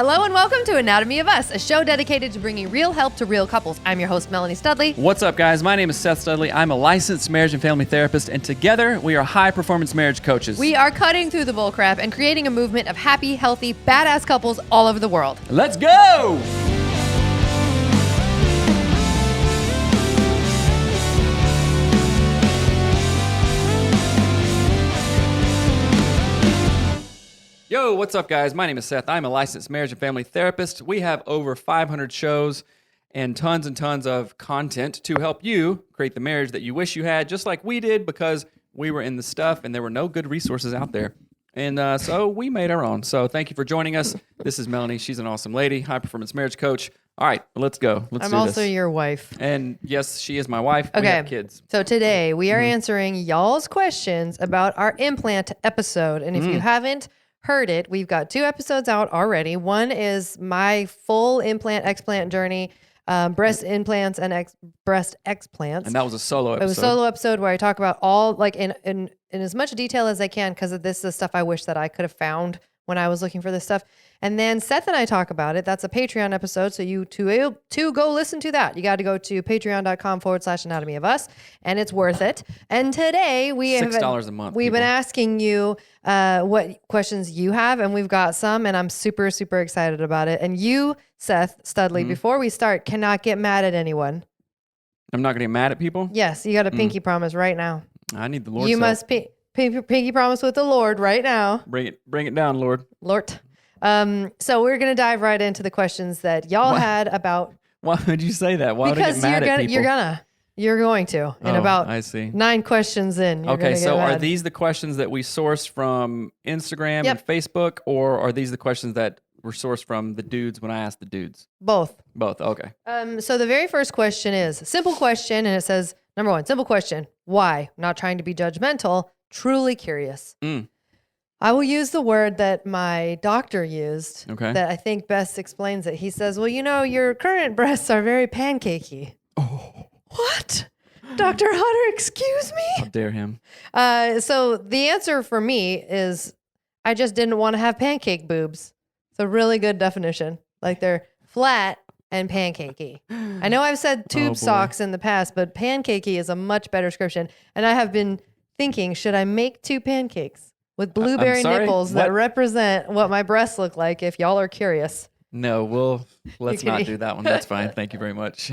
Hello and welcome to Anatomy of Us, a show dedicated to bringing real help to real couples. I'm your host, Melanie Studley. What's up, guys? My name is Seth Studley. I'm a licensed marriage and family therapist, and together we are high-performance marriage coaches. We are cutting through the bullcrap and creating a movement of happy, healthy, badass couples all over the world. Let's go! Yo, what's up, guys? My name is Seth. I'm a licensed marriage and family therapist. We have over 500 shows and tons of content to help you create the marriage that you wish you had, just like we did, because we were in the stuff and there were no good resources out there. And so we made our own. So thank you for joining us. This is Melanie. She's an awesome lady, high-performance marriage coach. All right, let's go. Let's do this. I'm also your wife. And yes, she is my wife. Okay. We have kids. So today we are answering y'all's questions about our implant episode. And if you haven't heard it, we've got 2 episodes out already. One is my full implant explant journey, breast implants and breast explants. And that was a solo episode. It was a solo episode where I talk about all, like, in as much detail as I can, because this is the stuff I wish that I could have found when I was looking for this stuff. And then Seth and I talk about it. That's a Patreon episode. So you to go listen to that. You got to go to patreon.com/anatomy of us, and it's worth it. And today $6 a month. We've been asking you what questions you have, and we've got some, and I'm super, super excited about it. And you, Seth Studley, before we start, cannot get mad at anyone. I'm not going to get mad at people? Yes, you got a pinky promise right now. I need the Lord's You help. must pinky promise with the Lord right now. Bring it down, Lord. Lord. So we're going to dive right into the questions that y'all had about. Why would you say that? Why would I get mad at people? You're going to in about I see. 9 questions in. Okay, so are these the questions that we sourced from Instagram and Facebook, or are these the questions that were sourced from the dudes when I asked the dudes? Both. Both, okay. So the very first question is a simple question, and it says, number 1, simple question. Why? Not trying to be judgmental, truly curious. I will use the word that my doctor used that I think best explains it. He says, well, your current breasts are very pancakey. Oh. What? Dr. Hutter, excuse me? How dare him. So the answer for me is I just didn't want to have pancake boobs. It's a really good definition. Like they're flat and pancakey. I know I've said tube socks in the past, but pancakey is a much better description. And I have been thinking, should I make 2 pancakes with blueberry nipples that represent what my breasts look like, if y'all are curious? No, let's not do that one. That's fine. Thank you very much.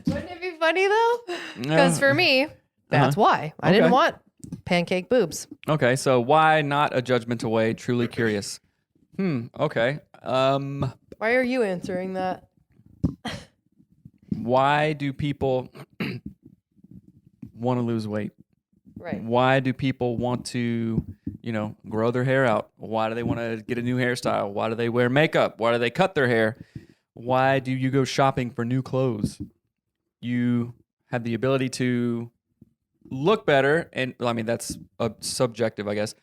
Wouldn't it be funny though? Because for me, that's why. I didn't want pancake boobs. Okay, so why not a judgmental way, truly curious? Okay. Why are you answering that? Why do people want to lose weight? Right. Why do people want to, grow their hair out? Why do they want to get a new hairstyle? Why do they wear makeup? Why do they cut their hair? Why do you go shopping for new clothes? You have the ability to look better, and that's subjective, I guess.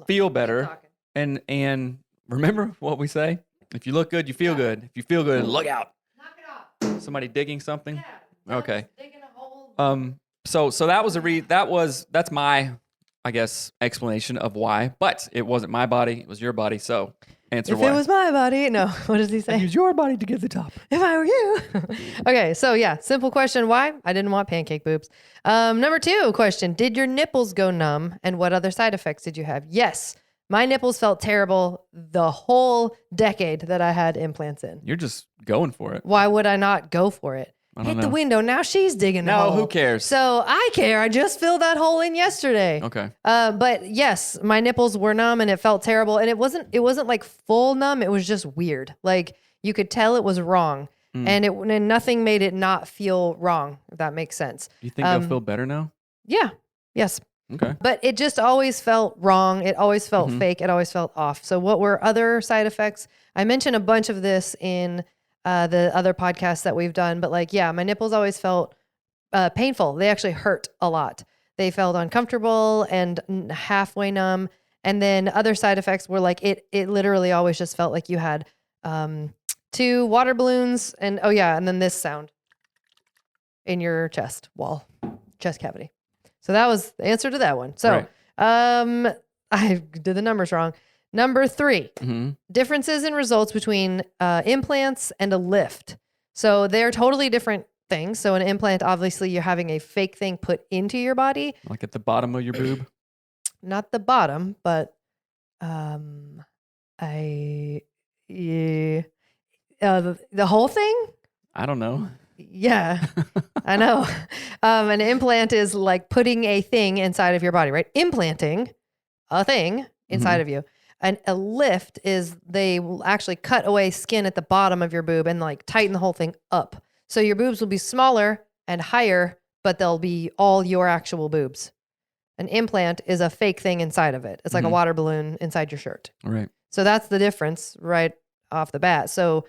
Feel better, and remember what we say: if you look good, you feel good. If you feel good, look out. Knock it off. Somebody digging something? Yeah. Okay. Digging a hole. So that was that's my, I guess, explanation of why. But it wasn't my body; it was your body. So answer why. If it was my body, no. What does he say? I'd use your body to get the top. If I were you. Okay, so yeah, simple question. Why? I didn't want pancake boobs. Number 2 question. Did your nipples go numb, and what other side effects did you have? Yes. My nipples felt terrible the whole decade that I had implants in. You're just going for it. Why would I not go for it? Hit the window. Now she's digging the hole. No, who cares? So I care. I just filled that hole in yesterday. Okay. But yes, my nipples were numb and it felt terrible. And it wasn't like full numb. It was just weird. Like you could tell it was wrong. And nothing made it not feel wrong, if that makes sense. Do you think they'll feel better now? Yeah. Yes. Okay. But it just always felt wrong. It always felt fake. It always felt off. So what were other side effects? I mentioned a bunch of this in the other podcasts that we've done, but my nipples always felt painful. They actually hurt a lot. They felt uncomfortable and halfway numb. And then other side effects were it literally always just felt like you had 2 water balloons and then this sound in your chest cavity. So that was the answer to that one. So I did the numbers wrong. Number 3, Mm-hmm. differences in results between implants and a lift. So they're totally different things. So an implant, obviously, you're having a fake thing put into your body. Like at the bottom of your boob. Not the bottom, but I yeah, the whole thing. I don't know. Yeah, I know. An implant is like putting a thing inside of your body, right? Implanting a thing inside of you. And a lift is they will actually cut away skin at the bottom of your boob and like tighten the whole thing up. So your boobs will be smaller and higher, but they'll be all your actual boobs. An implant is a fake thing inside of it. It's like a water balloon inside your shirt. Right. So that's the difference right off the bat. So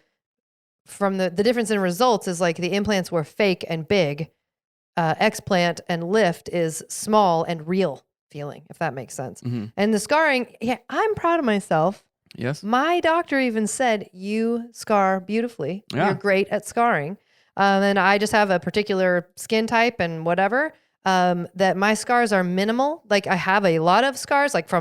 from the difference in results is like the implants were fake and big. Explant and lift is small and real feeling, if that makes sense. And the scarring, yeah, I'm proud of myself. Yes. My doctor even said, you scar beautifully. Yeah. You're great at scarring. And I just have a particular skin type and whatever, that my scars are minimal. Like I have a lot of scars, like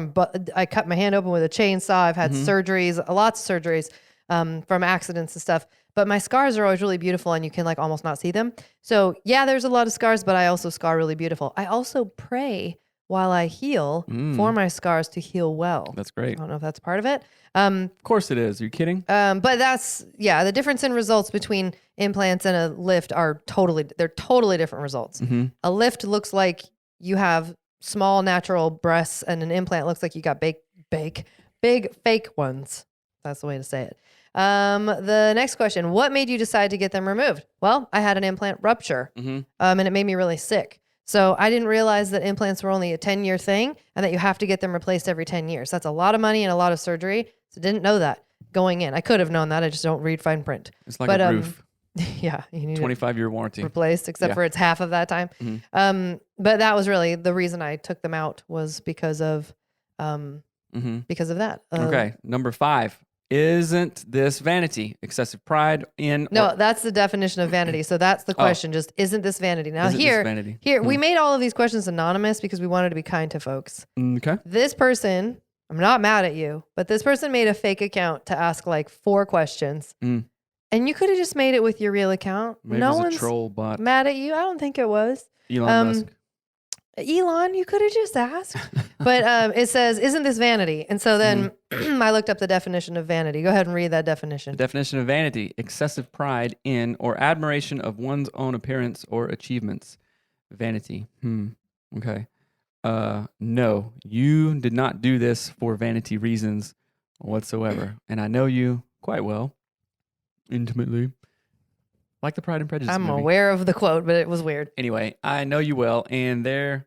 I cut my hand open with a chainsaw. I've had surgeries, lots of surgeries, from accidents and stuff. But my scars are always really beautiful and you can like almost not see them. So yeah, there's a lot of scars, but I also scar really beautiful. I also pray while I heal for my scars to heal well. That's great. I don't know if that's part of it. Of course it is. Are you kidding? But that's, yeah, the difference in results between implants and a lift they're totally different results. A lift looks like you have small natural breasts and an implant looks like you got big fake ones. That's the way to say it. The next question, what made you decide to get them removed? Well, I had an implant rupture, and it made me really sick. So I didn't realize that implants were only a 10-year thing and that you have to get them replaced every 10 years. That's a lot of money and a lot of surgery. So didn't know that going in. I could have known that. I just don't read fine print. It's like a roof. Yeah. You need 25-year warranty. Replaced, except for it's half of that time. But that was really the reason I took them out was because of that. Okay. Number 5. Isn't this vanity? Excessive pride in... No, that's the definition of vanity. So that's the question. Just, isn't this vanity? Now vanity? Here, we made all of these questions anonymous because we wanted to be kind to folks. Okay. This person, I'm not mad at you, but this person made a fake account to ask like 4 questions. And you could have just made it with your real account. Maybe no it was one's a troll bot. mad at you. I don't think it was. Elon Musk. Elon, you could have just asked. But it says, isn't this vanity? And so then I looked up the definition of vanity. Go ahead and read that definition. The definition of vanity, excessive pride in or admiration of one's own appearance or achievements. Vanity. Okay. No, you did not do this for vanity reasons whatsoever. And I know you quite well, intimately. Like the Pride and Prejudice I'm movie. aware of the quote, but it was weird. Anyway, I know you well, and there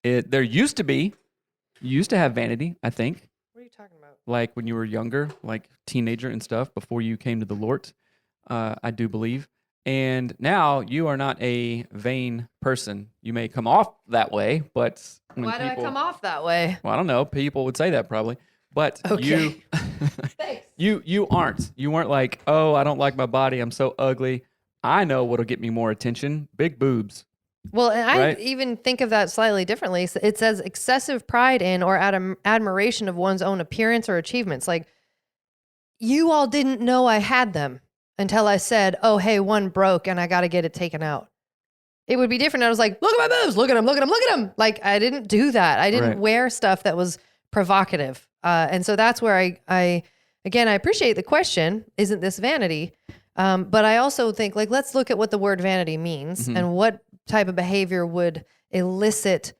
used to have vanity, I think. What are you talking about? Like when you were younger, like teenager and stuff, before you came to the Lord, I do believe. And now you are not a vain person. You may come off that way, but Why do I come off that way? Well, I don't know. People would say that probably, but Okay. Thanks. You aren't. You weren't like, oh, I don't like my body. I'm so ugly. I know what'll get me more attention. Big boobs. Well, and I Right? even think of that slightly differently. So it says excessive pride in or admiration of one's own appearance or achievements. Like, you all didn't know I had them until I said, oh, hey, one broke and I got to get it taken out. It would be different. I was like, look at my boobs. Look at them. Look at them. Look at them. Like, I didn't do that. I didn't wear stuff that was provocative. And so that's where I appreciate the question, isn't this vanity? But I also think, like, let's look at what the word vanity means and what type of behavior would elicit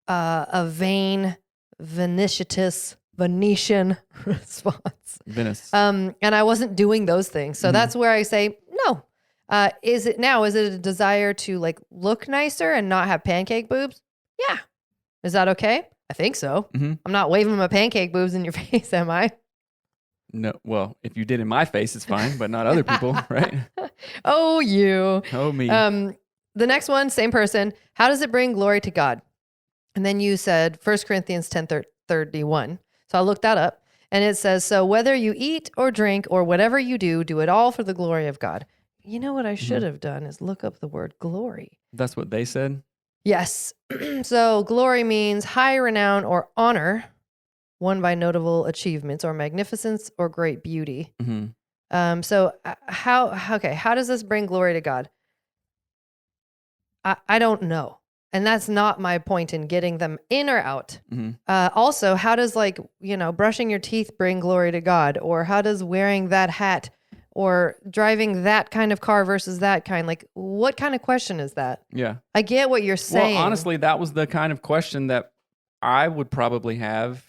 a vain, Venetian response. Venice. And I wasn't doing those things. So that's where I say, no. Is it a desire to like look nicer and not have pancake boobs? Yeah. Is that okay? I think so. I'm not waving my pancake boobs in your face, am I? No, well, if you did in my face, it's fine, but not other people, right? Oh, you. Oh, me. The next one, same person. How does it bring glory to God? And then you said 1 Corinthians 10:31. So I looked that up. And it says, so whether you eat or drink or whatever you do, do it all for the glory of God. You know what I should have done is look up the word glory. That's what they said? Yes. So glory means high renown or honor. won by notable achievements or magnificence or great beauty. Mm-hmm. So how does this bring glory to God? I don't know. And that's not my point in getting them in or out. Mm-hmm. Also, how does brushing your teeth bring glory to God? Or how does wearing that hat or driving that kind of car versus that kind? Like, what kind of question is that? Yeah. I get what you're saying. Well, honestly, that was the kind of question that I would probably have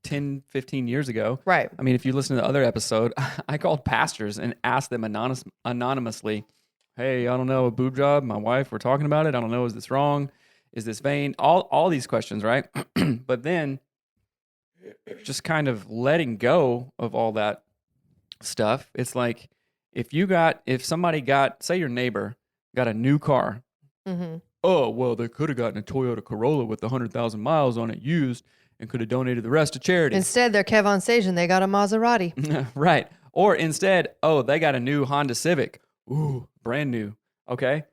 10, 15 years ago. Right. I mean, if you listen to the other episode, I called pastors and asked them anonymously, hey, I don't know, a boob job, my wife, we're talking about it. I don't know, is this wrong? Is this vain? All these questions, right? But then just kind of letting go of all that stuff. It's like if somebody got, say your neighbor got a new car. Mm-hmm. Oh, well, they could have gotten a Toyota Corolla with 100,000 miles on it used and could have donated the rest to charity. Instead, they're Kev on stage and they got a Maserati. Right. Or instead, they got a new Honda Civic. Ooh, brand new. Okay.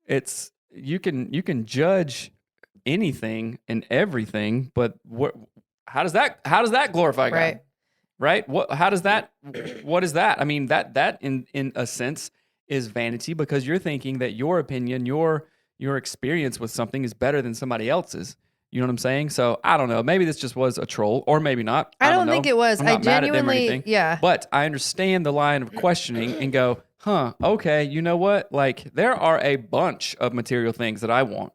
It's you can judge anything and everything, but how does that glorify God? Right. Right? What is that? I mean, that in a sense is vanity because you're thinking that your opinion, your experience with something is better than somebody else's. You know what I'm saying? So I don't know. Maybe this just was a troll, or maybe not. I don't think it was. I'm not I genuinely, mad at them or anything, yeah. But I understand the line of questioning and go, okay, you know what? Like there are a bunch of material things that I want,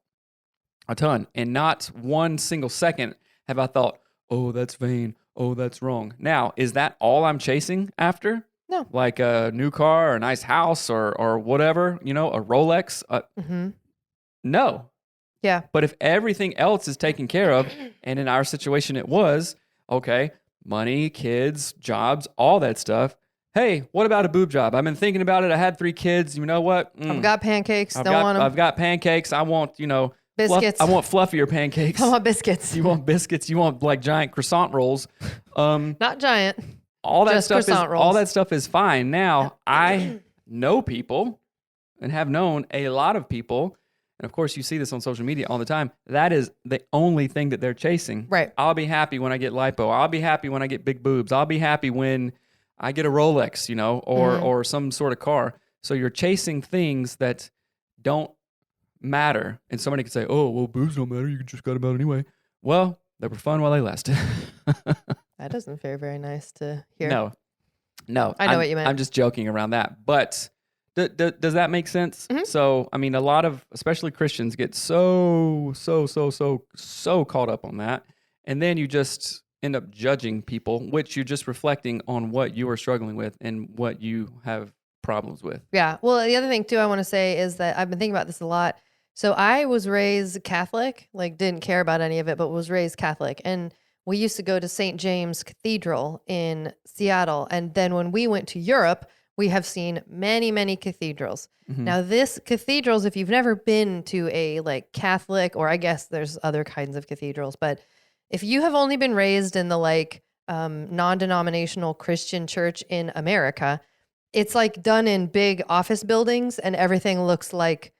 a ton, and not one single second have I thought, oh, that's vain. Oh, that's wrong. Now, is that all I'm chasing after? No. Like a new car or a nice house or whatever, a Rolex? Mm-hmm. No. Yeah. But if everything else is taken care of, and in our situation it was, okay, money, kids, jobs, all that stuff. Hey, what about a boob job? I've been thinking about it. I had 3 kids. You know what? I've got pancakes. I've want got pancakes. I want, biscuits. I want fluffier pancakes. I want biscuits. You want biscuits. You want like giant croissant rolls. Not giant. All that Just stuff is croissant rolls. all that stuff is fine. Now I know people and have known a lot of people. And of course, you see this on social media all the time. That is the only thing that they're chasing. Right. I'll be happy when I get lipo. I'll be happy when I get big boobs. I'll be happy when I get a Rolex, or some sort of car. So you're chasing things that don't matter. And somebody could say, oh, well, boobs don't matter. You just got them out anyway. Well, they were fun while they lasted. That doesn't feel very nice to hear. No. I know what you meant. I'm just joking around that. But does that make sense? Mm-hmm. So, I mean, a lot of, especially Christians, get so caught up on that. And then you just end up judging people, which you're just reflecting on what you are struggling with and what you have problems with. Yeah. Well, the other thing, too, I want to say is that I've been thinking about this a lot. So I was raised Catholic, like didn't care about any of it, but was raised Catholic. And we used to go to St. James Cathedral in Seattle. And then when we went to Europe, we have seen many, many cathedrals. Mm-hmm. Now, this cathedrals, if you've never been to a like Catholic, or I guess there's other kinds of cathedrals, but if you have only been raised in the like non-denominational Christian church in America, it's like done in big office buildings and everything looks like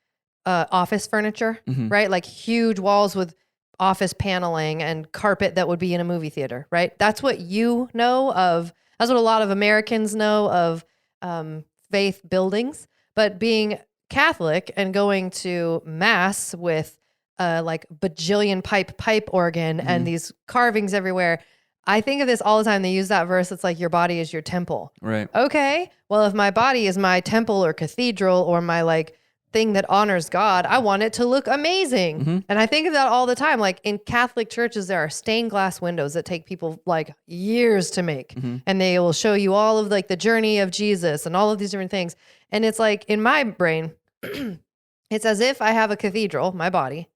office furniture, mm-hmm. right? Like huge walls with office paneling and carpet that would be in a movie theater, right? That's what you know of. That's what a lot of Americans know of faith buildings. But being Catholic and going to mass with like bajillion pipe organ mm-hmm. and these carvings everywhere, I think of this all the time. They use that verse. It's like your body is your temple. Right. Okay. Well, if my body is my temple or cathedral or my like thing that honors God, I want it to look amazing. Mm-hmm. And I think of that all the time. Like in Catholic churches, there are stained glass windows that take people like years to make. Mm-hmm. And they will show you all of like the journey of Jesus and all of these different things. And it's like in my brain, it's as if I have a cathedral, my body,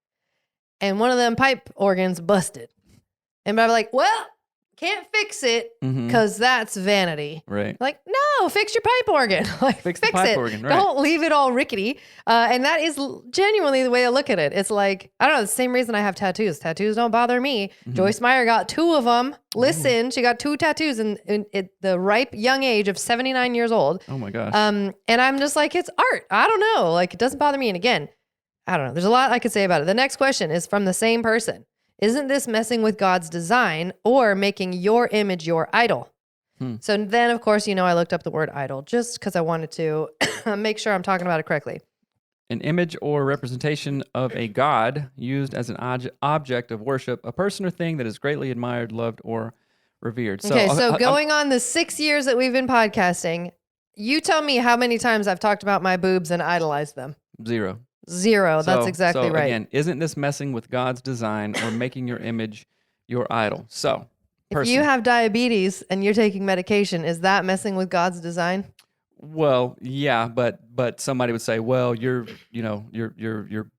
and one of them pipe organs busted. And I'm like, well, can't fix it because that's vanity. Right. Like, no, fix your pipe organ. Like, fix the pipe organ. Right. Don't leave it all rickety. And that is genuinely the way I look at it. It's like, I don't know, the same reason I have tattoos. Tattoos don't bother me. Mm-hmm. Joyce Meyer got 2 of them. Listen, she got 2 tattoos in the ripe young age of 79 years old. Oh my gosh. And I'm just like, it's art. I don't know. Like, it doesn't bother me. And again, I don't know. There's a lot I could say about it. The next question is from the same person. Isn't this messing with God's design or making your image your idol? So then, of course, I looked up the word idol just because I wanted to make sure I'm talking about it correctly. An image or representation of a god used as an object of worship, a person or thing that is greatly admired, loved, or revered. So going on the 6 years that we've been podcasting, you tell me how many times I've talked about my boobs and idolized them. Zero. That's exactly right. Again, isn't this messing with God's design or making your image your idol? So, if you have diabetes and you're taking medication, is that messing with God's design? Well, yeah, but somebody would say, well, your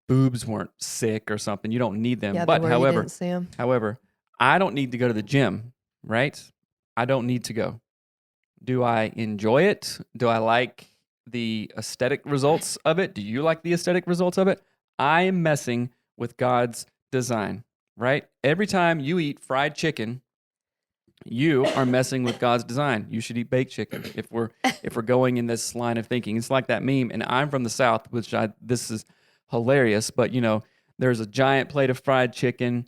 boobs weren't sick or something. You don't need them. Yeah, but you didn't see them. However, I don't need to go to the gym, right? I don't need to go. Do I enjoy it? Do I like the aesthetic results of it? Do you like the aesthetic results of it? I am messing with God's design, right? Every time you eat fried chicken, you are messing with God's design. You should eat baked chicken if we're going in this line of thinking. It's like that meme, and I'm from the South, this is hilarious, but there's a giant plate of fried chicken,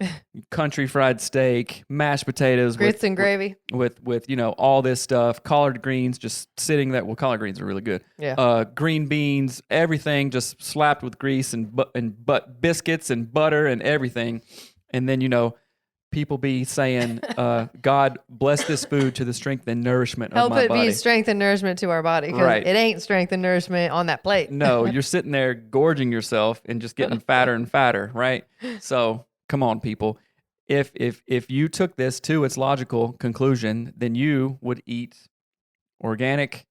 country fried steak, mashed potatoes, grits and gravy, with all this stuff, collard greens just sitting there. Well, collard greens are really good. Yeah. Green beans, everything just slapped with grease and biscuits and butter and everything, and then people be saying, God bless this food to the strength and nourishment of my body. Help it be strength and nourishment to our body. Right. It ain't strength and nourishment on that plate. No, you're sitting there gorging yourself and just getting fatter and fatter, right? So come on, people. If you took this to its logical conclusion, then you would eat organic,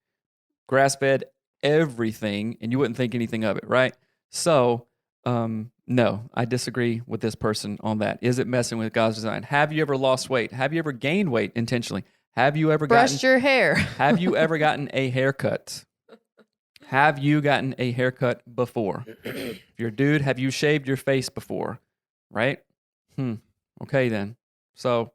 grass-fed everything, and you wouldn't think anything of it, right? So, no, I disagree with this person on that. Is it messing with God's design? Have you ever lost weight? Have you ever gained weight intentionally? Have you ever brushed your hair? Have you ever gotten a haircut? Have you gotten a haircut before? If you're a dude, have you shaved your face before? Right? Okay then. So.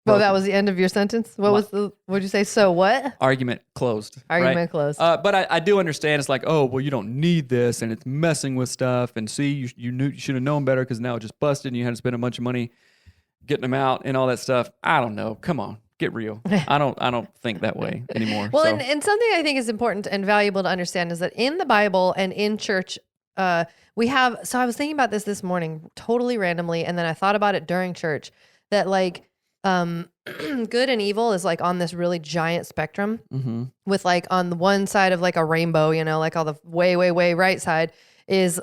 Well, that was the end of your sentence? What'd you say? So what? Argument closed. Argument closed. But I do understand. It's like, oh, well, you don't need this, and it's messing with stuff. And see, you should have known better because now it just busted, and you had to spend a bunch of money getting them out and all that stuff. I don't know. Come on, get real. I don't think that way anymore. Well, and something I think is important and valuable to understand is that in the Bible and in church, we have. So I was thinking about this morning, totally randomly, and then I thought about it during church that good and evil is like on this really giant spectrum with like on the one side of like a rainbow, like all the way, way, way right side is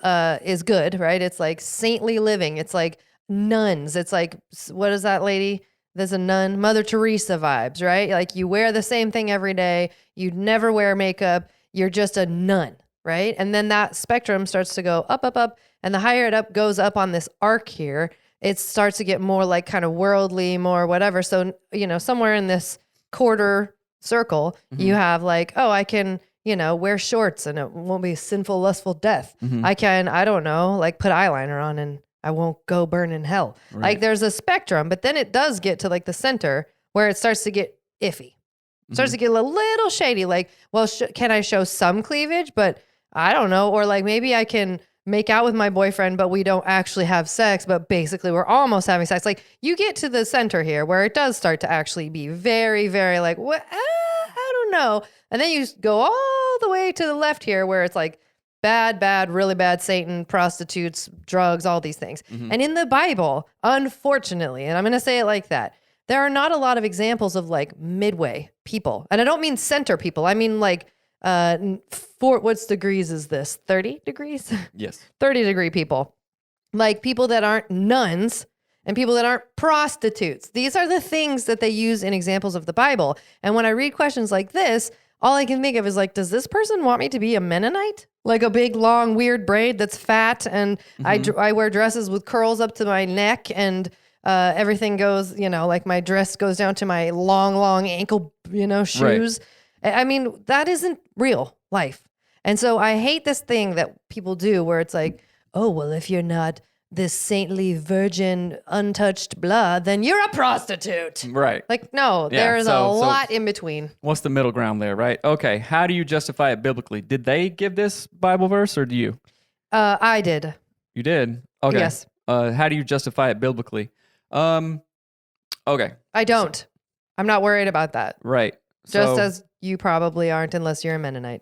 good, right? It's like saintly living. It's like nuns. It's like, what is that lady? There's a nun, Mother Teresa vibes, right? Like you wear the same thing every day. You never wear makeup. You're just a nun, right? And then that spectrum starts to go up, up, up. And the higher it up goes up on this arc here, it starts to get more like kind of worldly, more whatever. So, somewhere in this quarter circle, you have like, oh, I can, wear shorts and it won't be sinful, lustful death. I can, I don't know, like put eyeliner on and I won't go burn in hell. Right. Like there's a spectrum, but then it does get to like the center where it starts to get iffy. It starts to get a little shady. Like, well, can I show some cleavage? But I don't know. Or like maybe I can make out with my boyfriend, but we don't actually have sex, but basically we're almost having sex. Like you get to the center here where it does start to actually be very, very like, what? I don't know. And then you go all the way to the left here where it's like bad, really bad, Satan, prostitutes, drugs, all these things. And in the Bible, unfortunately, and I'm going to say it like that, there are not a lot of examples of like midway people. And I don't mean center people. I mean like, what's degrees is this? 30 degrees? Yes. 30-degree people. Like people that aren't nuns and people that aren't prostitutes. These are the things that they use in examples of the Bible. And when I read questions like this, all I can think of is like, does this person want me to be a Mennonite? Like a big, long, weird braid that's fat and I wear dresses with curls up to my neck and everything goes, like my dress goes down to my long ankle, shoes. Right. I mean, that isn't real life. And so I hate this thing that people do where it's like, oh, well, if you're not this saintly virgin, untouched blood, then you're a prostitute. Right. Like, no, there is a lot in between. What's the middle ground there, right? Okay. How do you justify it biblically? Did they give this Bible verse or do you? I did. You did? Okay. Yes. How do you justify it biblically? Okay. I don't. I'm not worried about that. Right. Just as you probably aren't unless you're a Mennonite.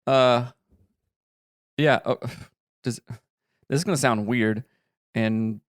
Yeah. This is going to sound weird and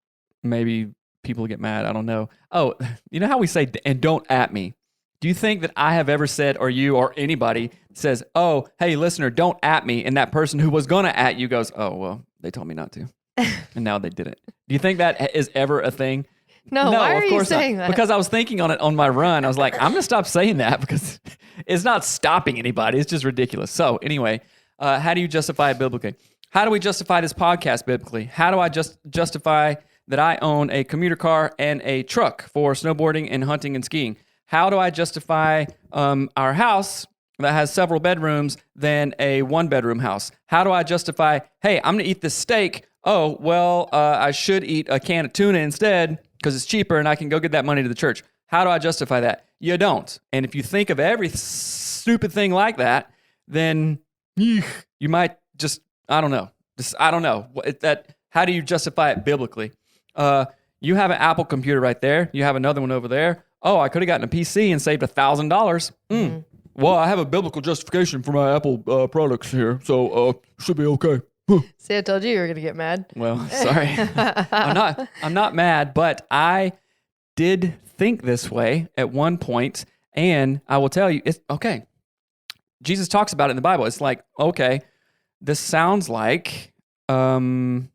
maybe people get mad. I don't know. Oh, you know how we say, and don't at me. Do you think that I have ever said, or you or anybody says, oh, hey, listener, don't at me. And that person who was going to at you goes, oh, well, they told me not to. And now they didn't. Do you think that is ever a thing? No, why are you saying that? Because I was thinking on it on my run. I was like, I'm going to stop saying that because it's not stopping anybody. It's just ridiculous. So anyway, how do you justify it biblically? How do we justify this podcast biblically? How do I justify that I own a commuter car and a truck for snowboarding and hunting and skiing? How do I justify our house that has several bedrooms than a one-bedroom house? How do I justify, hey, I'm going to eat this steak. Oh, well, I should eat a can of tuna instead because it's cheaper and I can go get that money to the church. How do I justify that? You don't. And if you think of every stupid thing like that, then you might just, I don't know. How do you justify it biblically? You have an Apple computer right there. You have another one over there. Oh, I could have gotten a PC and saved $1,000. Well, I have a biblical justification for my Apple products here, so should be okay. See, I told you you were going to get mad. Well, sorry. I'm not mad, but I did think this way at one point, and I will tell you, it's okay. Jesus talks about it in the Bible. It's like, okay, this sounds like the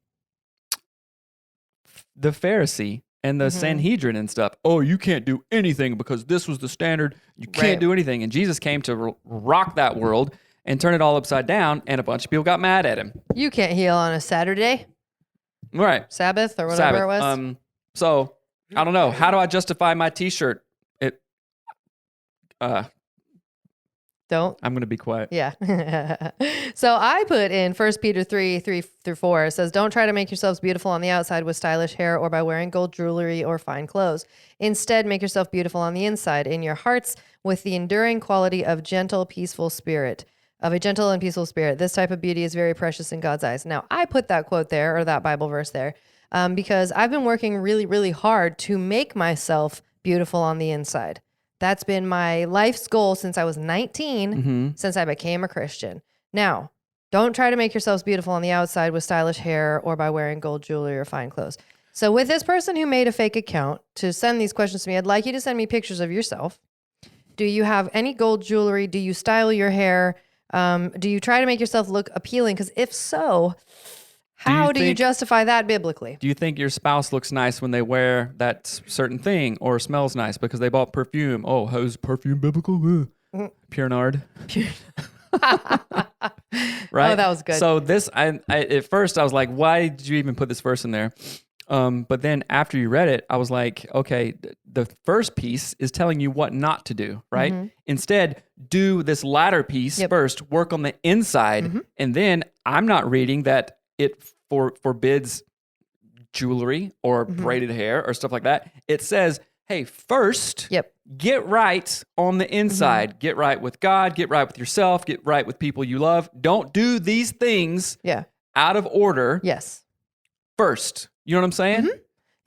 Pharisee and the Sanhedrin and stuff. Oh, you can't do anything because this was the standard. You can't do anything. And Jesus came to rock that world and turn it all upside down, and a bunch of people got mad at him. You can't heal on a Saturday. Right. Sabbath or whatever it was. So, I don't know. How do I justify my t-shirt? Don't. I'm going to be quiet. Yeah. So I put in 1 Peter 3:3-4. It says, don't try to make yourselves beautiful on the outside with stylish hair or by wearing gold jewelry or fine clothes. Instead, make yourself beautiful on the inside, in your hearts, with the enduring quality of a gentle and peaceful spirit. This type of beauty is very precious in God's eyes. Now, I put that quote there, or that Bible verse there, because I've been working really, really hard to make myself beautiful on the inside. That's been my life's goal since I was 19, since I became a Christian. Now, don't try to make yourselves beautiful on the outside with stylish hair or by wearing gold jewelry or fine clothes. So with this person who made a fake account to send these questions to me, I'd like you to send me pictures of yourself. Do you have any gold jewelry? Do you style your hair? Do you try to make yourself look appealing? Because if so, how do you justify that biblically? Do you think your spouse looks nice when they wear that certain thing or smells nice because they bought perfume? Oh, how's perfume biblical? Pure nard. Right? Oh, that was good. So this, I at first I was like, why did you even put this verse in there? But then after you read it, I was like, okay, the first piece is telling you what not to do, right? Instead, do this latter piece first, work on the inside, and then I'm not reading that it forbids jewelry or braided hair or stuff like that. It says, hey, first, get right on the inside. Get right with God, get right with yourself, get right with people you love. Don't do these things out of order first. You know what I'm saying?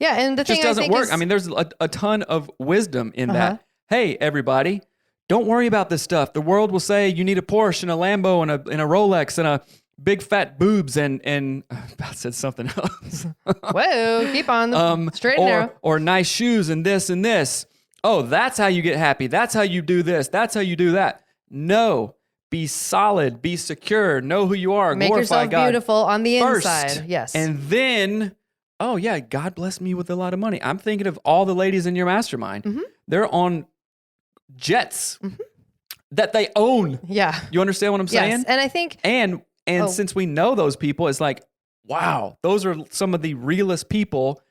Yeah, and the thing just doesn't work. Is, I mean, there's a ton of wisdom in that. Hey, everybody, don't worry about this stuff. The world will say you need a Porsche and a Lambo and a Rolex and a big fat boobs and I said something else. Whoa, keep on the straight and narrow. Or nice shoes and this and this. Oh, that's how you get happy. That's how you do this. That's how you do that. No, be solid, be secure, know who you are, make glorify yourself God beautiful on the first, inside. Yes. And then, oh yeah, God bless me with a lot of money. I'm thinking of all the ladies in your mastermind. They're on jets that they own. Yeah. You understand what I'm saying? Yes. And I think... And since we know those people, it's like, wow, those are some of the realest people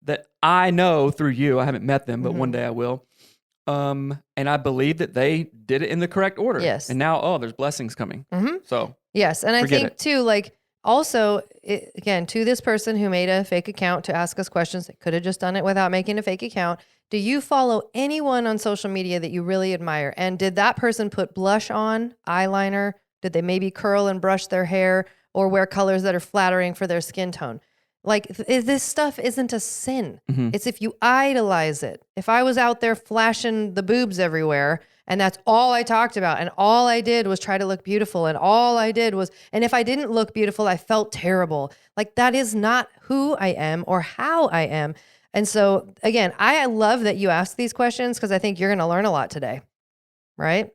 that I know through you. I haven't met them, but one day I will. And I believe that they did it in the correct order. Yes. And now, there's blessings coming. So yes. And I think too, like also, again, to this person who made a fake account to ask us questions, they could have just done it without making a fake account. Do you follow anyone on social media that you really admire? And did that person put blush on, eyeliner? Did they maybe curl and brush their hair or wear colors that are flattering for their skin tone? Like this stuff isn't a sin. Mhm. It's if you idolize it. If I was out there flashing the boobs everywhere and that's all I talked about and all I did was try to look beautiful and all I did was, and if I didn't look beautiful, I felt terrible. Like that is not who I am or how I am. And so again, I love that you ask these questions because I think you're going to learn a lot today, right?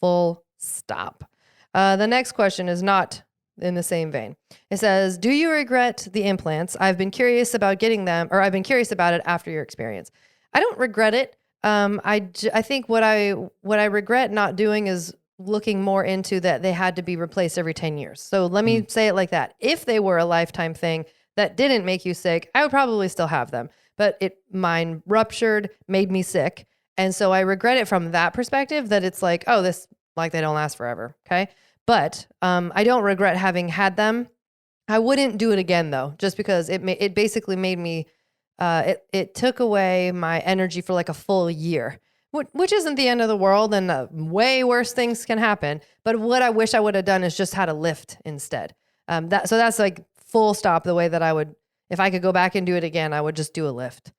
Full stop. The next question is not in the same vein. It says, do you regret the implants? I've been curious about getting them, or I've been curious about it after your experience. I don't regret it. I think what I regret not doing is looking more into that they had to be replaced every 10 years. So let me say it like that. If they were a lifetime thing that didn't make you sick, I would probably still have them. But mine ruptured, made me sick. And so I regret it from that perspective that it's like, oh, they don't last forever. Okay. But I don't regret having had them. I wouldn't do it again though, just because it basically made me, it took away my energy for like a full year, which isn't the end of the world, and way worse things can happen. But what I wish I would have done is just had a lift instead. So that's like full stop the way that I would, if I could go back and do it again, I would just do a lift.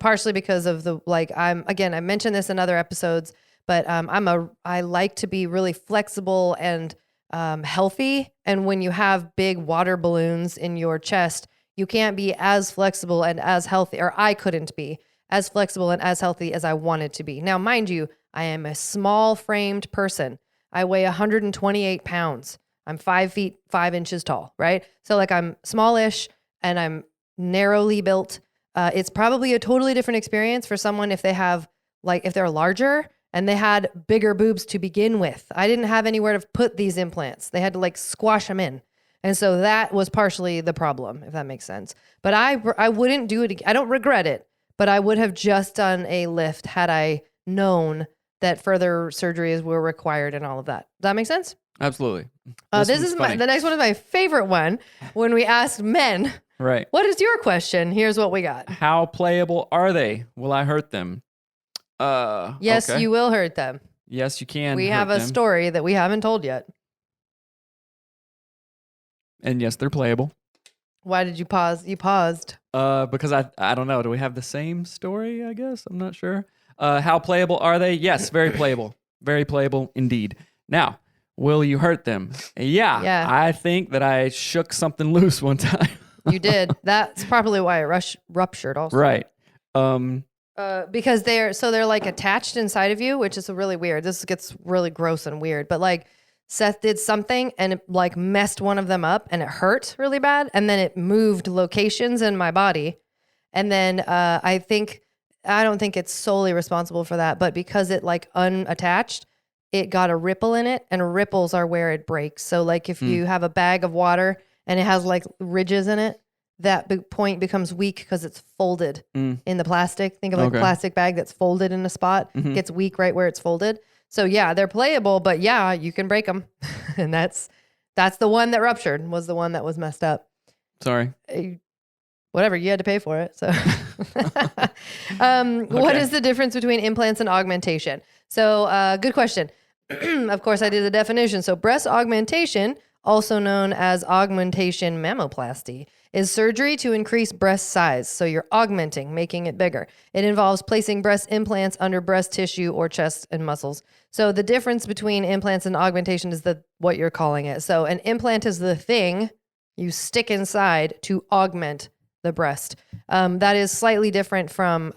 Partially because of I mentioned this in other episodes, but I like to be really flexible and healthy. And when you have big water balloons in your chest, you can't be as flexible and as healthy, or I couldn't be as flexible and as healthy as I wanted to be. Now, mind you, I am a small framed person. I weigh 128 pounds. I'm 5 feet, 5 inches tall, right? So like I'm smallish and I'm narrowly built. It's probably a totally different experience for someone if they're larger and they had bigger boobs to begin with. I didn't have anywhere to put these implants. They had to like squash them in. And so that was partially the problem, if that makes sense. But I wouldn't do it again. I don't regret it, but I would have just done a lift had I known that further surgeries were required and all of that. Does that make sense? Absolutely. The next one is my favorite one. When we asked men, right, what is your question? Here's what we got. How playable are they? Will I hurt them? Yes, okay. You will hurt them. Yes, you can. We have a story that we haven't told yet. And yes, they're playable. Why did you pause? You paused. Because I don't know. Do we have the same story, I guess? I'm not sure. How playable are they? Yes, very playable. Very playable indeed. Now, will you hurt them? Yeah. I think that I shook something loose one time. You did. That's probably why it ruptured also. Right. Because they're like attached inside of you, which is really weird. This gets really gross and weird. But like Seth did something and it like messed one of them up and it hurt really bad. And then it moved locations in my body. And then I don't think it's solely responsible for that, but because it like unattached, it got a ripple in it, and ripples are where it breaks. So like if you have a bag of water and it has like ridges in it, that point becomes weak because it's folded in the plastic. Think of like a plastic bag that's folded in a spot, gets weak right where it's folded. So yeah, they're playable, but yeah, you can break them. And that's the one that ruptured, was the one that was messed up. Sorry. Whatever, you had to pay for it. So what is the difference between implants and augmentation? So good question. Of course, I did the definition. So breast augmentation, also known as augmentation mammoplasty, is surgery to increase breast size. So you're augmenting, making it bigger. It involves placing breast implants under breast tissue or chest and muscles. So the difference between implants and augmentation is what you're calling it. So an implant is the thing you stick inside to augment the breast. That is slightly different from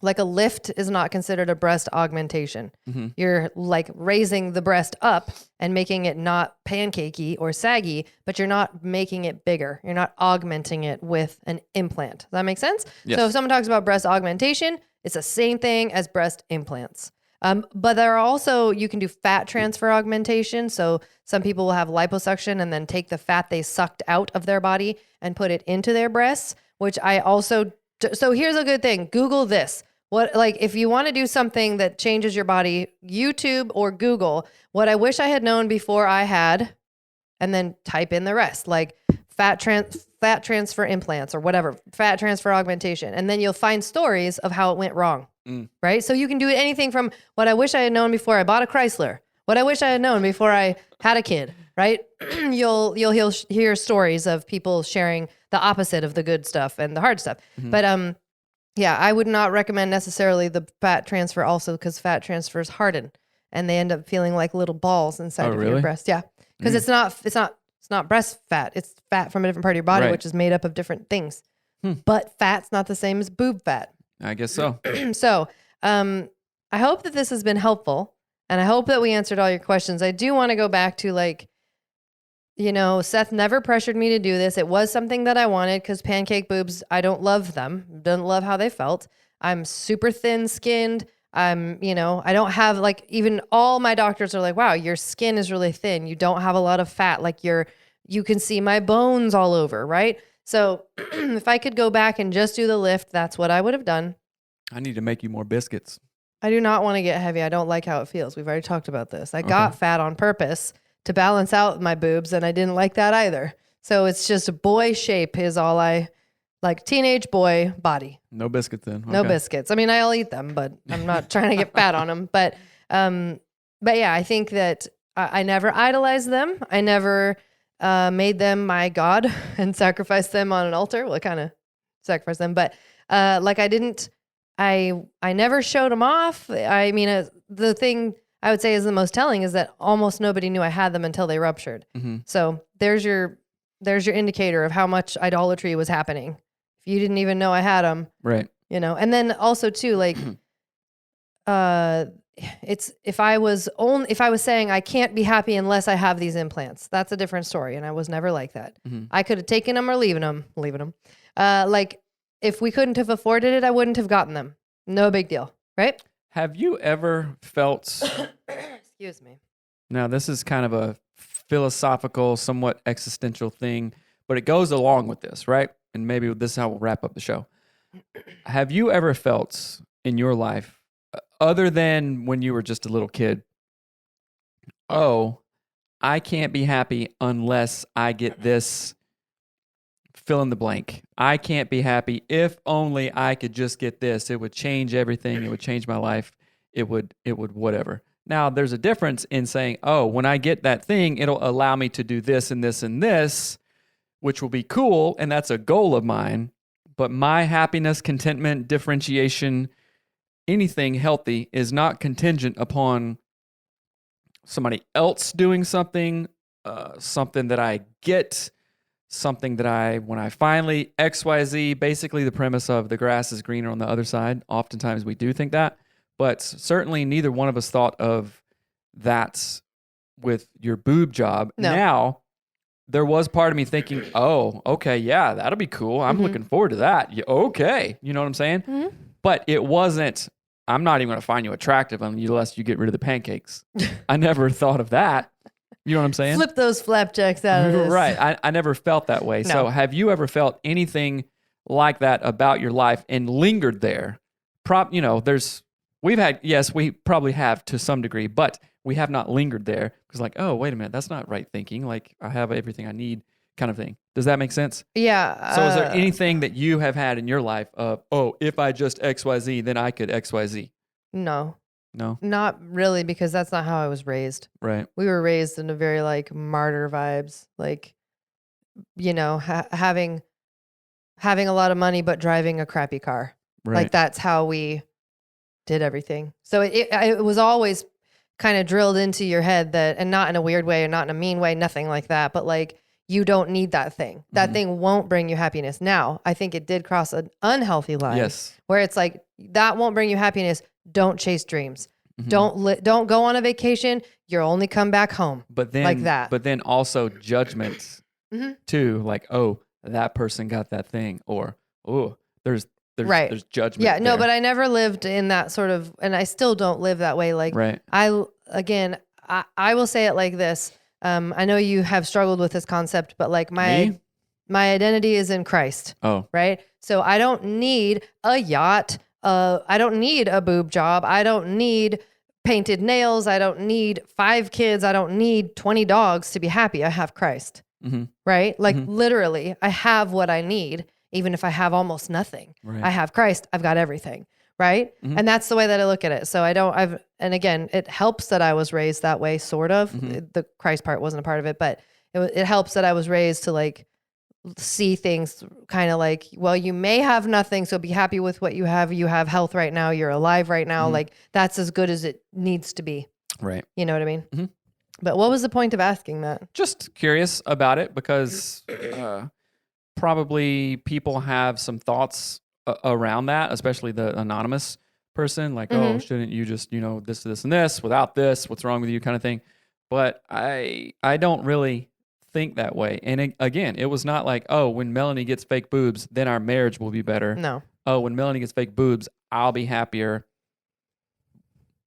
like a lift is not considered a breast augmentation. You're like raising the breast up and making it not pancakey or saggy, but you're not making it bigger. You're not augmenting it with an implant. Does that make sense? Yes. So if someone talks about breast augmentation, it's the same thing as breast implants. But there are also, you can do fat transfer augmentation. So some people will have liposuction and then take the fat they sucked out of their body and put it into their breasts, which I also. So here's a good thing. Google this. If you want to do something that changes your body, YouTube or Google, what I wish I had known before I had, and then type in the rest, like fat transfer implants or whatever, fat transfer augmentation. And then you'll find stories of how it went wrong, right? So you can do anything from what I wish I had known before I bought a Chrysler, what I wish I had known before I had a kid, right? You'll hear stories of people sharing the opposite of the good stuff and the hard stuff. But yeah, I would not recommend necessarily the fat transfer also because fat transfers harden and they end up feeling like little balls inside of your breast. Yeah, because it's not breast fat. It's fat from a different part of your body, which is made up of different things. But fat's not the same as boob fat. I guess so. So, I hope that this has been helpful, and I hope that we answered all your questions. I do want to go back to like, you know, Seth never pressured me to do this. It was something that I wanted because pancake boobs, I don't love them. Don't love how they felt. I'm super thin skinned. You know, I don't have like, even all my doctors are like, wow, your skin is really thin. You don't have a lot of fat. Like you can see my bones all over, right? So if I could go back and just do the lift, that's what I would have done. I need to make you more biscuits. I do not want to get heavy. I don't like how it feels. We've already talked about this. I got fat on purpose to balance out my boobs, and I didn't like that either. So it's just a boy shape is all I like, teenage boy body. No biscuits then. No biscuits. I mean, I'll eat them, but I'm not trying to get fat on them. But yeah, I think that I never idolized them. I never made them my God and sacrificed them on an altar. Well, I kind of sacrificed them, but like I never showed them off. I mean, the thing I would say is the most telling is that almost nobody knew I had them until they ruptured. So there's your indicator of how much idolatry was happening. If you didn't even know I had them, right? You know, and then also too, like, it's if I was saying I can't be happy unless I have these implants, that's a different story. And I was never like that. I could have taken them or leaving them. Like if we couldn't have afforded it, I wouldn't have gotten them. No big deal, right? Have you ever felt? Excuse me. Now this is kind of a philosophical, somewhat existential thing, but it goes along with this, right? And maybe this is how we'll wrap up the show. Have you ever felt in your life, other than when you were just a little kid, oh, I can't be happy unless I get this, fill in the blank. I can't be happy if only I could just get this. It would change everything. It would change my life. It would whatever. Now, there's a difference in saying, oh, when I get that thing, it'll allow me to do this and this and this, which will be cool, and that's a goal of mine. But my happiness, contentment, differentiation, anything healthy is not contingent upon somebody else doing something, something that I get, something that when I finally, XYZ, basically the premise of the grass is greener on the other side. Oftentimes we do think that, but certainly neither one of us thought of that with your boob job. No. Now, there was part of me thinking, oh, okay, yeah, that'll be cool. I'm looking forward to that. Yeah, okay. You know what I'm saying? But it wasn't, I'm not even going to find you attractive unless you get rid of the pancakes. I never thought of that. You know what I'm saying? Flip those flapjacks out of this. Right. I never felt that way. No. So have you ever felt anything like that about your life and lingered there? We probably have to some degree, but we have not lingered there because like, oh, wait a minute, that's not right thinking. Like I have everything I need kind of thing. Does that make sense? Yeah. So is there anything that you have had in your life of, oh, if I just XYZ, then I could XYZ? No. No? Not really, because that's not how I was raised. Right. We were raised in a very like martyr vibes, like, you know, having a lot of money, but driving a crappy car. Right. Like that's how we did everything. So it was always kind of drilled into your head that, and not in a weird way or not in a mean way, nothing like that, but like, you don't need that thing. That thing won't bring you happiness. Now, I think it did cross an unhealthy line. Yes. Where it's like, that won't bring you happiness. Don't chase dreams. Don't go on a vacation. You'll only come back home. But then, like that. But then also judgment too. Like, oh, that person got that thing, or oh, there's judgment. Yeah, no, but I never lived in that sort of, and I still don't live that way. Like, right. I will say it like this. I know you have struggled with this concept, but like my identity is in Christ. Oh, right. So I don't need a yacht. I don't need a boob job. I don't need painted nails. I don't need 5 kids. I don't need 20 dogs to be happy. I have Christ. Right. Like literally I have what I need, even if I have almost nothing. Right. I have Christ. I've got everything. Right. And that's the way that I look at it. So and again, it helps that I was raised that way, sort of. The Christ part wasn't a part of it, but it helps that I was raised to like see things kind of like, well, you may have nothing, so be happy with what you have. You have health right now. You're alive right now. Like that's as good as it needs to be. Right. You know what I mean? Mm-hmm. But what was the point of asking that? Just curious about it because probably people have some thoughts around that, especially the anonymous person, like, oh, shouldn't you just, this, and this without this? What's wrong with you kind of thing. But I don't really think that way. And again, it was not like, oh, when Melanie gets fake boobs, then our marriage will be better. No. Oh, when Melanie gets fake boobs, I'll be happier.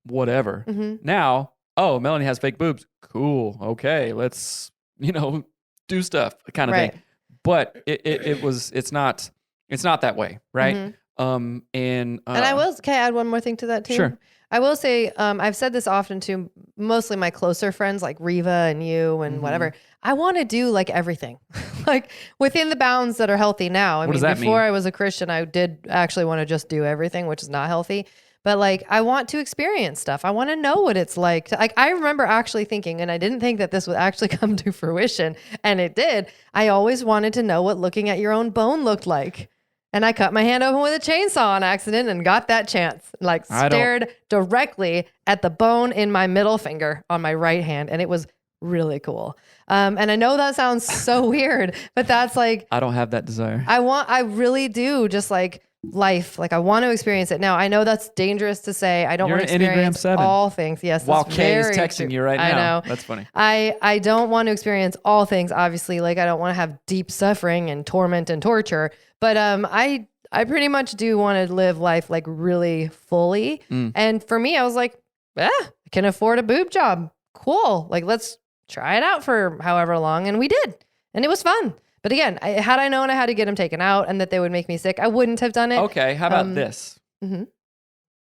Whatever. Now, oh, Melanie has fake boobs. Cool. Okay, let's do stuff kind of thing. But it's not that way, right? And I will. Can I add one more thing to that too? Sure. I will say, I've said this often to mostly my closer friends like Riva and you and whatever. I want to do like everything, like within the bounds that are healthy now. I mean, before I was a Christian, I did actually want to just do everything, which is not healthy. But like, I want to experience stuff. I want to know what it's like. Like, I remember actually thinking, and I didn't think that this would actually come to fruition, and it did. I always wanted to know what looking at your own bone looked like. And I cut my hand open with a chainsaw on accident and got that chance. Like, stared directly at the bone in my middle finger on my right hand, and it was really cool. And I know that sounds so weird, but that's like, I don't have that desire. I really do, just like life. Like, I want to experience it. Now, I know that's dangerous to say. I don't want to experience all things. Yes. While Kay is texting you right now. I know. That's funny. I don't want to experience all things, obviously. Like, I don't want to have deep suffering and torment and torture. But I pretty much do want to live life like really fully. And for me, I was like, I can afford a boob job. Cool. Like, let's try it out for however long. And we did. And it was fun. But again, had I known I had to get them taken out and that they would make me sick, I wouldn't have done it. Okay, how about this?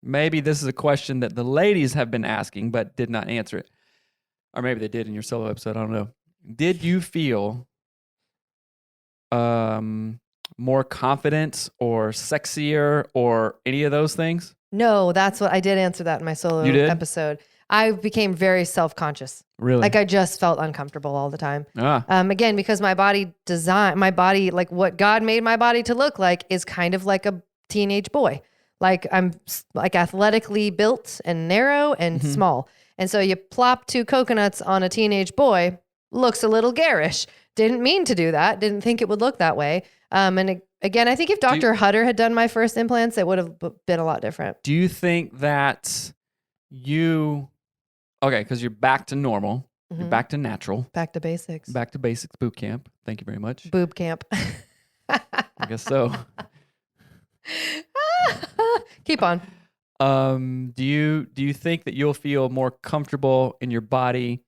Maybe this is a question that the ladies have been asking but did not answer it. Or maybe they did in your solo episode. I don't know. Did you feel more confident or sexier or any of those things? No, that's what I did answer that in my solo episode. I became very self-conscious. Really? Like, I just felt uncomfortable all the time. Again, because my body, like what God made my body to look like is kind of like a teenage boy. Like, I'm like athletically built and narrow and small. And so you plop 2 coconuts on a teenage boy, looks a little garish. Didn't mean to do that. Didn't think it would look that way. Again, I think if Dr. Hutter had done my first implants, it would have been a lot different. Do you think that because you're back to normal, you're back to natural. Back to basics. Back to basics boot camp. Thank you very much. Boob camp. I guess so. Keep on. Do you think that you'll feel more comfortable in your body,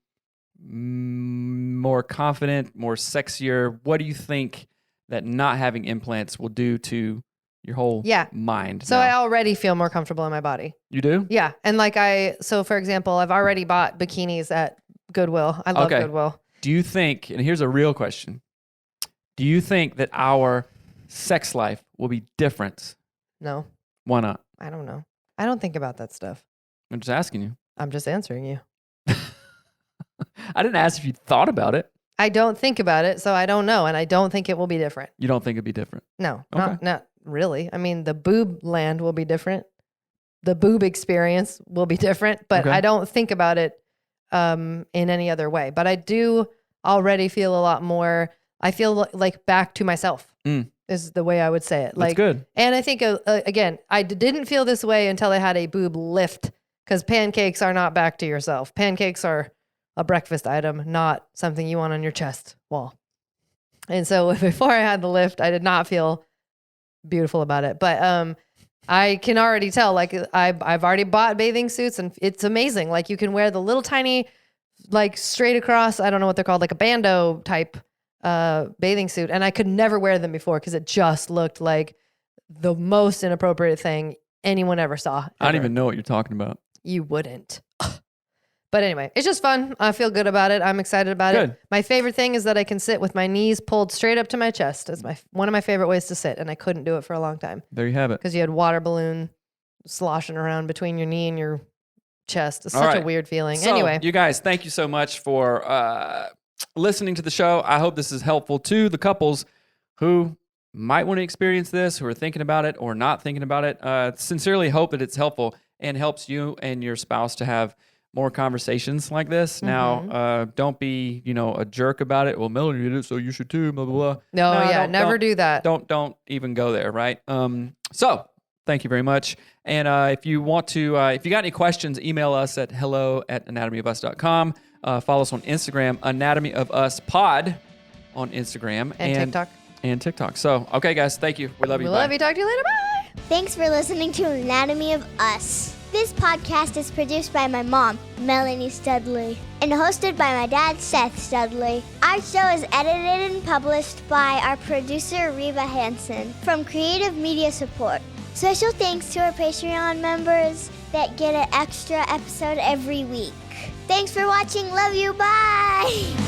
more confident, more sexier? What do you think that not having implants will do to your whole mind? So I already feel more comfortable in my body. You do? Yeah. And like so for example, I've already bought bikinis at Goodwill. I love Goodwill. Do you think, and here's a real question, do you think that our sex life will be different? No. Why not? I don't know. I don't think about that stuff. I'm just asking you. I'm just answering you. I didn't ask if you thought about it. I don't think about it, so I don't know, and I don't think it will be different. You don't think it'd be different? No, not really. I mean, the boob land will be different. The boob experience will be different, but I don't think about it in any other way. But I do already feel a lot more. I feel like back to myself is the way I would say it. That's good. And I think, again, I didn't feel this way until I had a boob lift, because pancakes are not back to yourself. Pancakes are a breakfast item, not something you want on your chest wall. And so before I had the lift, I did not feel beautiful about it. But I can already tell, like, I've already bought bathing suits, and it's amazing. Like, you can wear the little tiny, like, straight across, I don't know what they're called, like a bandeau type bathing suit. And I could never wear them before because it just looked like the most inappropriate thing anyone ever saw. Ever. I don't even know what you're talking about. You wouldn't. But anyway, it's just fun. I feel good about it. I'm excited about it. My favorite thing is that I can sit with my knees pulled straight up to my chest. It's one of my favorite ways to sit, and I couldn't do it for a long time. There you have it. Because you had water balloon sloshing around between your knee and your chest. It's such a weird feeling. So, anyway. You guys, thank you so much for listening to the show. I hope this is helpful to the couples who might want to experience this, who are thinking about it or not thinking about it. Sincerely hope that it's helpful and helps you and your spouse to have more conversations like this. Now, don't be, a jerk about it. Well, Melanie did it, so you should too, blah, blah, blah. No, never do that. Don't even go there, right? So thank you very much. And if you want to, if you got any questions, email us at hello@anatomyofus.com. Follow us on Instagram, Anatomy of Us Pod on Instagram. And TikTok. So, okay, guys, thank you. We love you. We love you. Talk to you later. Bye. Thanks for listening to Anatomy of Us. This podcast is produced by my mom, Melanie Studley, and hosted by my dad, Seth Studley. Our show is edited and published by our producer, Reva Hansen, from Creative Media Support. Special thanks to our Patreon members that get an extra episode every week. Thanks for watching. Love you. Bye.